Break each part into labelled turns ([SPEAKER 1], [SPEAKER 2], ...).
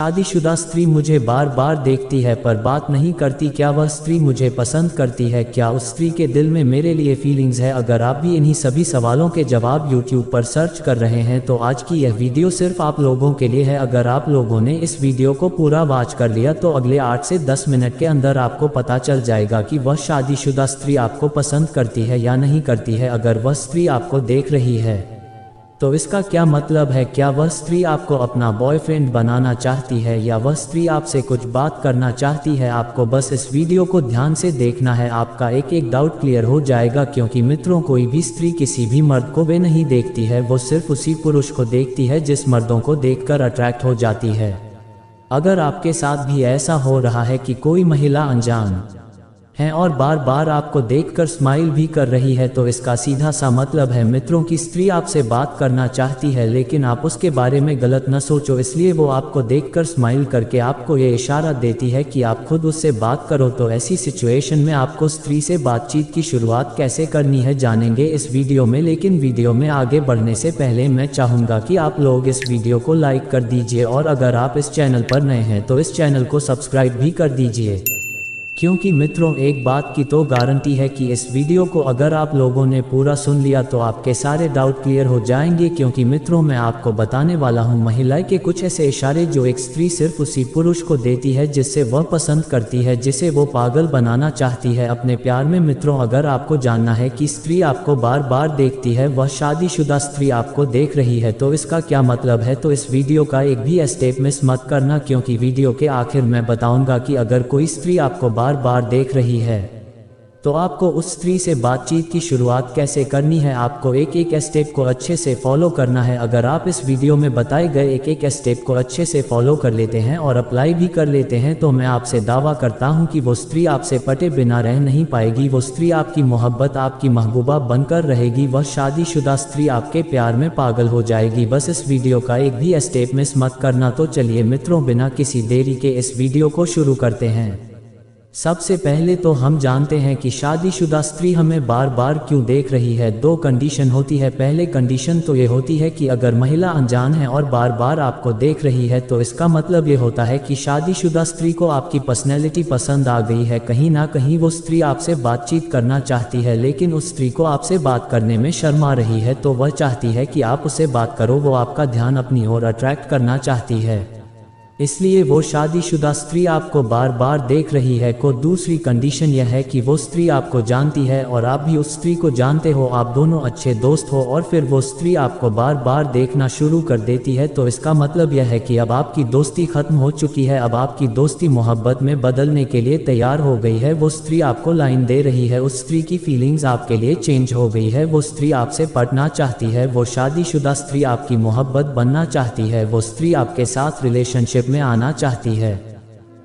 [SPEAKER 1] शादीशुदा स्त्री मुझे बार बार देखती है पर बात नहीं करती। क्या वह स्त्री मुझे पसंद करती है? क्या उस स्त्री के दिल में मेरे लिए फीलिंग्स है? अगर आप भी इन्हीं सभी सवालों के जवाब YouTube पर सर्च कर रहे हैं तो आज की यह वीडियो सिर्फ आप लोगों के लिए है। अगर आप लोगों ने इस वीडियो को पूरा वॉच कर लिया तो अगले 8 से 10 मिनट के अंदर आपको पता चल जाएगा कि वह शादीशुदा स्त्री आपको पसंद करती है या नहीं करती है। अगर वह स्त्री आपको देख रही है तो इसका क्या मतलब है? क्या वह स्त्री आपको अपना बॉयफ्रेंड बनाना चाहती है या वह स्त्री आपसे कुछ बात करना चाहती है? आपको बस इस वीडियो को ध्यान से देखना है, आपका एक एक डाउट क्लियर हो जाएगा। क्योंकि मित्रों, कोई भी स्त्री किसी भी मर्द को वे नहीं देखती है, वो सिर्फ उसी पुरुष को देखती है जिस मर्दों को देखकर अट्रैक्ट हो जाती है। अगर आपके साथ भी ऐसा हो रहा है कि कोई महिला अनजान है और बार बार आपको देखकर स्माइल भी कर रही है तो इसका सीधा सा मतलब है मित्रों की स्त्री आपसे बात करना चाहती है, लेकिन आप उसके बारे में गलत न सोचो। इसलिए वो आपको देखकर स्माइल करके आपको ये इशारा देती है कि आप खुद उससे बात करो। तो ऐसी सिचुएशन में आपको स्त्री से बातचीत की शुरुआत कैसे करनी है जानेंगे इस वीडियो में। लेकिन वीडियो में आगे बढ़ने से पहले मैं चाहूँगा कि आप लोग इस वीडियो को लाइक कर दीजिए और अगर आप इस चैनल पर नए हैं तो इस चैनल को सब्सक्राइब भी कर दीजिए। क्योंकि मित्रों, एक बात की तो गारंटी है कि इस वीडियो को अगर आप लोगों ने पूरा सुन लिया तो आपके सारे डाउट क्लियर हो जाएंगे। क्योंकि मित्रों, मैं आपको बताने वाला हूं महिलाएं के कुछ ऐसे इशारे जो एक स्त्री सिर्फ उसी पुरुष को देती है जिससे वह पसंद करती है, जिसे वो पागल बनाना चाहती है अपने प्यार में। मित्रों, अगर आपको जानना है कि स्त्री आपको बार बार देखती है, वह शादीशुदा स्त्री आपको देख रही है, तो इसका क्या मतलब है, तो इस वीडियो का एक भी स्टेप मिस मत करना। क्योंकि वीडियो के आखिर मैं बताऊंगा कि अगर कोई स्त्री आपको बार बार देख रही है तो आपको उस स्त्री से बातचीत की शुरुआत कैसे करनी है। आपको एक एक स्टेप को अच्छे से फॉलो करना है। अगर आप इस वीडियो में बताए गए एक एक स्टेप को अच्छे से फॉलो कर लेते हैं और अप्लाई भी कर लेते हैं तो मैं आपसे दावा करता हूं कि वो स्त्री आपसे पटे बिना रह नहीं पाएगी। वो स्त्री आपकी मोहब्बत, आपकी महबूबा बनकर रहेगी। वह शादीशुदा स्त्री आपके प्यार में पागल हो जाएगी। बस इस वीडियो का एक भी स्टेप मिस मत करना। तो चलिए मित्रों, बिना किसी देरी के इस वीडियो को शुरू करते हैं। सबसे पहले तो हम जानते हैं कि शादीशुदा स्त्री हमें बार बार क्यों देख रही है। दो कंडीशन होती है। पहले कंडीशन तो ये होती है कि अगर महिला अनजान है और बार बार आपको देख रही है तो इसका मतलब ये होता है कि शादीशुदा स्त्री को आपकी पर्सनैलिटी पसंद आ गई है। कहीं ना कहीं वो स्त्री आपसे बातचीत करना चाहती है, लेकिन उस स्त्री को आपसे बात करने में शर्मा रही है। तो वह चाहती है कि आप उससे बात करो, वो आपका ध्यान अपनी ओर अट्रैक्ट करना चाहती है, इसलिए वो शादीशुदा स्त्री आपको बार बार देख रही है। को दूसरी कंडीशन यह है कि वो स्त्री आपको जानती है और आप भी उस स्त्री को जानते हो, आप दोनों अच्छे दोस्त हो और फिर वो स्त्री आपको बार बार देखना शुरू कर देती है। तो इसका मतलब यह है कि अब आपकी दोस्ती खत्म हो चुकी है, अब आपकी दोस्ती मोहब्बत में बदलने के लिए तैयार हो गई है। वो स्त्री आपको लाइन दे रही है, उस स्त्री की फीलिंग्स आपके लिए चेंज हो गई है। वो स्त्री आपसे पटना चाहती है, वो शादीशुदा स्त्री आपकी मोहब्बत बनना चाहती है, वो स्त्री आपके साथ रिलेशनशिप में आना चाहती है।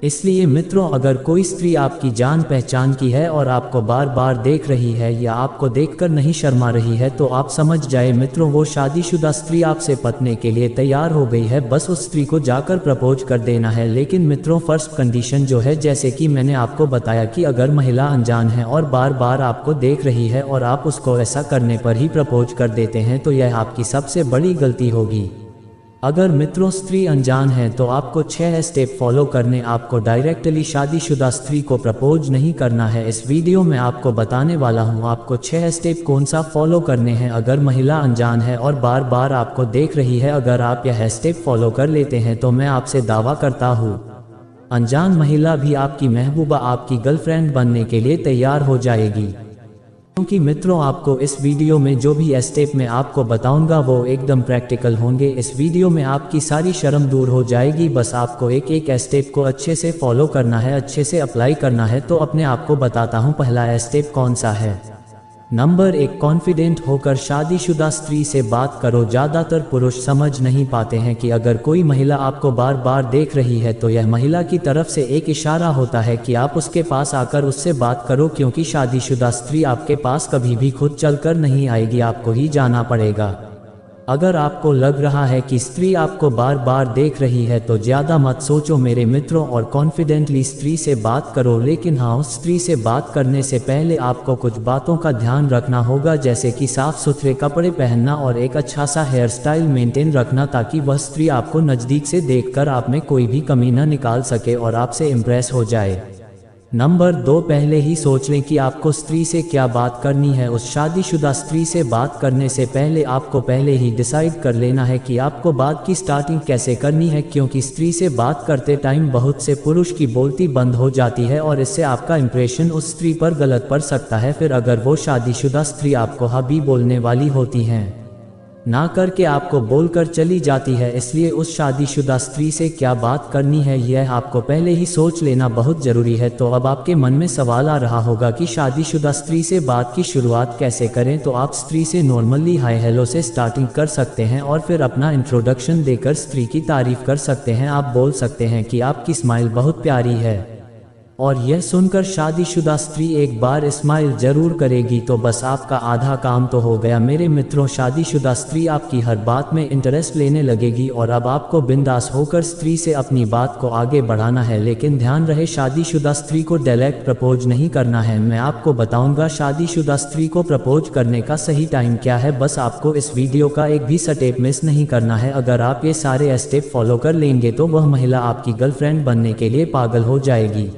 [SPEAKER 1] इसलिए मित्रों, अगर कोई स्त्री आपकी जान पहचान की है और आपको बार बार देख रही है या आपको देखकर नहीं शर्मा रही है तो आप समझ जाए मित्रों, वो शादीशुदा स्त्री आपसे पटने के लिए तैयार हो गई है। बस उस स्त्री को जाकर प्रपोज कर देना है। लेकिन मित्रों, फर्स्ट कंडीशन जो है, जैसे कि मैंने आपको बताया कि अगर महिला अनजान है और बार बार आपको देख रही है और आप उसको ऐसा करने पर ही प्रपोज कर देते हैं तो यह आपकी सबसे बड़ी गलती होगी। अगर मित्रों स्त्री अनजान है तो आपको 6 स्टेप फॉलो करने, आपको डायरेक्टली शादीशुदा स्त्री को प्रपोज नहीं करना है। इस वीडियो में आपको बताने वाला हूं आपको 6 स्टेप कौन सा फॉलो करने हैं अगर महिला अनजान है और बार बार आपको देख रही है। अगर आप यह स्टेप फॉलो कर लेते हैं तो मैं आपसे दावा करता हूँ अनजान महिला भी आपकी महबूबा, आपकी गर्लफ्रेंड बनने के लिए तैयार हो जाएगी। क्योंकि मित्रों, आपको इस वीडियो में जो भी स्टेप मैं आपको बताऊंगा वो एकदम प्रैक्टिकल होंगे। इस वीडियो में आपकी सारी शर्म दूर हो जाएगी। बस आपको एक एक स्टेप को अच्छे से फॉलो करना है, अच्छे से अप्लाई करना है। तो अपने आप को बताता हूँ पहला स्टेप कौन सा है। नंबर 1, कॉन्फिडेंट होकर शादीशुदा स्त्री से बात करो। ज़्यादातर पुरुष समझ नहीं पाते हैं कि अगर कोई महिला आपको बार बार देख रही है तो यह महिला की तरफ से एक इशारा होता है कि आप उसके पास आकर उससे बात करो। क्योंकि शादीशुदा स्त्री आपके पास कभी भी खुद चलकर नहीं आएगी, आपको ही जाना पड़ेगा। अगर आपको लग रहा है कि स्त्री आपको बार बार देख रही है तो ज़्यादा मत सोचो मेरे मित्रों और कॉन्फिडेंटली स्त्री से बात करो, लेकिन हाँ, उस स्त्री से बात करने से पहले आपको कुछ बातों का ध्यान रखना होगा, जैसे कि साफ सुथरे कपड़े पहनना और एक अच्छा सा हेयर स्टाइल मेंटेन रखना, ताकि वह स्त्री आपको नज़दीक से देखकर आप में कोई भी कमी न निकाल सके और आपसे इम्प्रेस हो जाए। नंबर 2, पहले ही सोच लें कि आपको स्त्री से क्या बात करनी है। उस शादीशुदा स्त्री से बात करने से पहले आपको पहले ही डिसाइड कर लेना है कि आपको बात की स्टार्टिंग कैसे करनी है, क्योंकि स्त्री से बात करते टाइम बहुत से पुरुष की बोलती बंद हो जाती है और इससे आपका इंप्रेशन उस स्त्री पर गलत पड़ सकता है। फिर अगर वो शादीशुदा स्त्री आपको हाँ भी बोलने वाली होती हैं, ना करके आपको बोलकर चली जाती है, इसलिए उस शादीशुदा स्त्री से क्या बात करनी है यह आपको पहले ही सोच लेना बहुत ज़रूरी है। तो अब आपके मन में सवाल आ रहा होगा कि शादीशुदा स्त्री से बात की शुरुआत कैसे करें। तो आप स्त्री से नॉर्मली हाय हेलो से स्टार्टिंग कर सकते हैं और फिर अपना इंट्रोडक्शन देकर स्त्री की तारीफ कर सकते हैं। आप बोल सकते हैं कि आपकी स्माइल बहुत प्यारी है, और यह सुनकर शादीशुदा स्त्री एक बार स्माइल जरूर करेगी तो बस आपका आधा काम तो हो गया मेरे मित्रों। शादीशुदा स्त्री आपकी हर बात में इंटरेस्ट लेने लगेगी और अब आपको बिंदास होकर स्त्री से अपनी बात को आगे बढ़ाना है, लेकिन ध्यान रहे शादीशुदा स्त्री को डायरेक्ट प्रपोज नहीं करना है। मैं आपको बताऊंगा शादीशुदा स्त्री को प्रपोज करने का सही टाइम क्या है, बस आपको इस वीडियो का एक भी स्टेप मिस नहीं करना है। अगर आप ये सारे स्टेप फॉलो कर लेंगे तो वह महिला आपकी गर्लफ्रेंड बनने के लिए पागल हो जाएगी।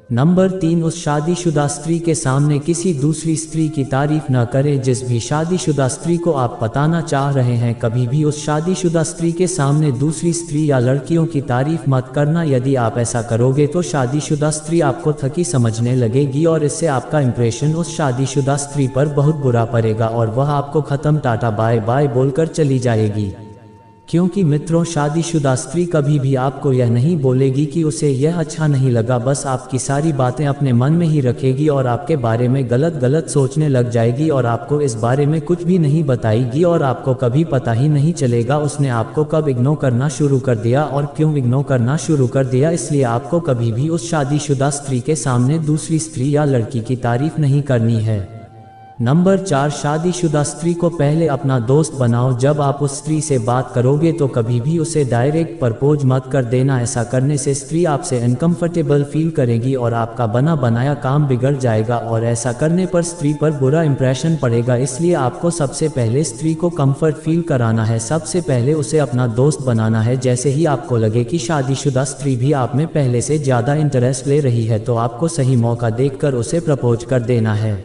[SPEAKER 1] नंबर 3, उस शादीशुदा स्त्री के सामने किसी दूसरी स्त्री की तारीफ न करें। जिस भी शादीशुदा स्त्री को आप बताना चाह रहे हैं, कभी भी उस शादीशुदा स्त्री के सामने दूसरी स्त्री या लड़कियों की तारीफ मत करना। यदि आप ऐसा करोगे तो शादीशुदा स्त्री आपको ठगी समझने लगेगी और इससे आपका इंप्रेशन उस शादीशुदा स्त्री पर बहुत बुरा पड़ेगा और वह आपको खत्म टाटा बाय बाय बोलकर चली जाएगी। क्योंकि मित्रों, शादीशुदा स्त्री कभी भी आपको यह नहीं बोलेगी कि उसे यह अच्छा नहीं लगा, बस आपकी सारी बातें अपने मन में ही रखेगी और आपके बारे में गलत सोचने लग जाएगी और आपको इस बारे में कुछ भी नहीं बताएगी और आपको कभी पता ही नहीं चलेगा उसने आपको कब इग्नोर करना शुरू कर दिया और क्यों इग्नोर करना शुरू कर दिया। इसलिए आपको कभी भी उस शादीशुदा स्त्री के सामने दूसरी स्त्री या लड़की की तारीफ नहीं करनी है। नंबर 4, शादीशुदा स्त्री को पहले अपना दोस्त बनाओ। जब आप उस स्त्री से बात करोगे तो कभी भी उसे डायरेक्ट प्रपोज मत कर देना। ऐसा करने से स्त्री आपसे अनकंफर्टेबल फील करेगी और आपका बना बनाया काम बिगड़ जाएगा और ऐसा करने पर स्त्री पर बुरा इंप्रेशन पड़ेगा। इसलिए आपको सबसे पहले स्त्री को कंफर्ट फील कराना है। सबसे पहले उसे अपना दोस्त बनाना है। जैसे ही आपको लगे कि शादीशुदा स्त्री भी आप में पहले से ज़्यादा इंटरेस्ट ले रही है तो आपको सही मौका देखकर उसे प्रपोज कर देना है,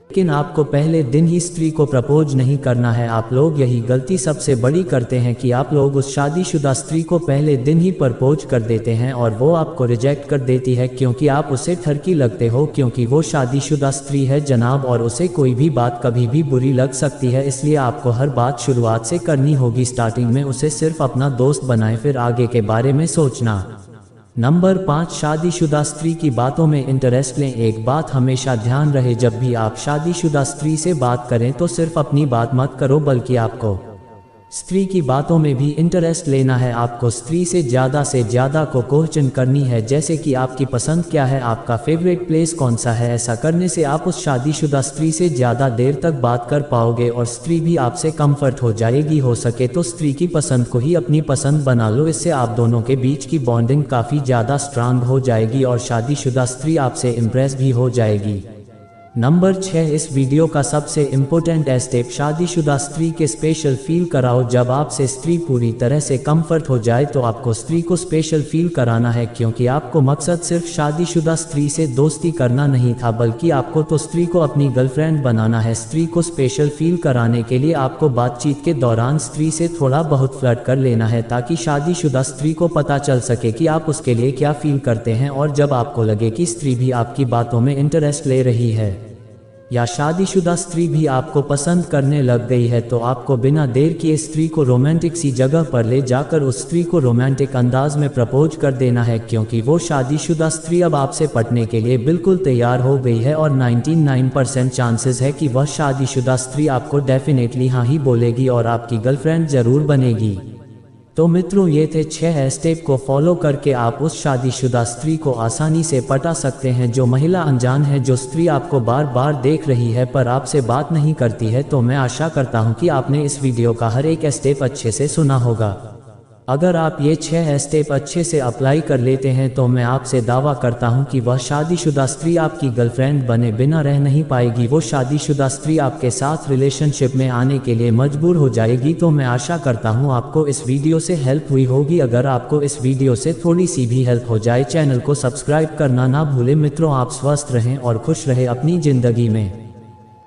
[SPEAKER 1] लेकिन आपको पहले दिन ही स्त्री को प्रपोज नहीं करना है। आप लोग यही गलती सबसे बड़ी करते हैं कि आप लोग उस शादीशुदा स्त्री को पहले दिन ही प्रपोज कर देते हैं और वो आपको रिजेक्ट कर देती है क्योंकि आप उसे ठरकी लगते हो, क्योंकि वो शादीशुदा स्त्री है जनाब और उसे कोई भी बात कभी भी बुरी लग सकती है। इसलिए आपको हर बात शुरुआत से करनी होगी। स्टार्टिंग में उसे सिर्फ अपना दोस्त बनाएं, फिर आगे के बारे में सोचना। नंबर 5, शादीशुदा स्त्री की बातों में इंटरेस्ट लें। एक बात हमेशा ध्यान रहे, जब भी आप शादीशुदा स्त्री से बात करें तो सिर्फ अपनी बात मत करो बल्कि आपको स्त्री की बातों में भी इंटरेस्ट लेना है। आपको स्त्री से ज़्यादा को क्वेश्चन करनी है, जैसे कि आपकी पसंद क्या है, आपका फेवरेट प्लेस कौन सा है। ऐसा करने से आप उस शादीशुदा स्त्री से ज़्यादा देर तक बात कर पाओगे और स्त्री भी आपसे कंफर्ट हो जाएगी। हो सके तो स्त्री की पसंद को ही अपनी पसंद बना लो, इससे आप दोनों के बीच की बॉन्डिंग काफ़ी ज़्यादा स्ट्रांग हो जाएगी और शादीशुदा स्त्री आपसे इम्प्रेस भी हो जाएगी। नंबर 6, इस वीडियो का सबसे इम्पोर्टेंट स्टेप, शादीशुदा स्त्री के स्पेशल फील कराओ। जब आपसे स्त्री पूरी तरह से कंफर्ट हो जाए तो आपको स्त्री को स्पेशल फील कराना है, क्योंकि आपको मकसद सिर्फ शादीशुदा स्त्री से दोस्ती करना नहीं था बल्कि आपको तो स्त्री को अपनी गर्लफ्रेंड बनाना है। स्त्री को स्पेशल फील कराने के लिए आपको बातचीत के दौरान स्त्री से थोड़ा बहुत फ्लर्ट कर लेना है, ताकि शादीशुदा स्त्री को पता चल सके कि आप उसके लिए क्या फील करते हैं। और जब आपको लगे कि स्त्री भी आपकी बातों में इंटरेस्ट ले रही है या शादीशुदा स्त्री भी आपको पसंद करने लग गई है तो आपको बिना देर किए स्त्री को रोमांटिक सी जगह पर ले जाकर उस स्त्री को रोमांटिक अंदाज में प्रपोज कर देना है, क्योंकि वो शादीशुदा स्त्री अब आपसे पटने के लिए बिल्कुल तैयार हो गई है और 99% चांसेस है कि वह शादीशुदा स्त्री आपको डेफिनेटली हाँ ही बोलेगी और आपकी गर्लफ्रेंड जरूर बनेगी। तो मित्रों, ये थे 6 स्टेप को फॉलो करके आप उस शादीशुदा स्त्री को आसानी से पटा सकते हैं। जो महिला अनजान है, जो स्त्री आपको बार बार देख रही है पर आपसे बात नहीं करती है, तो मैं आशा करता हूं कि आपने इस वीडियो का हर एक स्टेप अच्छे से सुना होगा। अगर आप ये 6 स्टेप अच्छे से अप्लाई कर लेते हैं तो मैं आपसे दावा करता हूं कि वह शादीशुदा स्त्री आपकी गर्लफ्रेंड बने बिना रह नहीं पाएगी। वो शादीशुदा स्त्री आपके साथ रिलेशनशिप में आने के लिए मजबूर हो जाएगी। तो मैं आशा करता हूं आपको इस वीडियो से हेल्प हुई होगी। अगर आपको इस वीडियो से थोड़ी सी भी हेल्प हो जाए, चैनल को सब्सक्राइब करना ना भूलें। मित्रों, आप स्वस्थ रहें और खुश रहें अपनी ज़िंदगी में।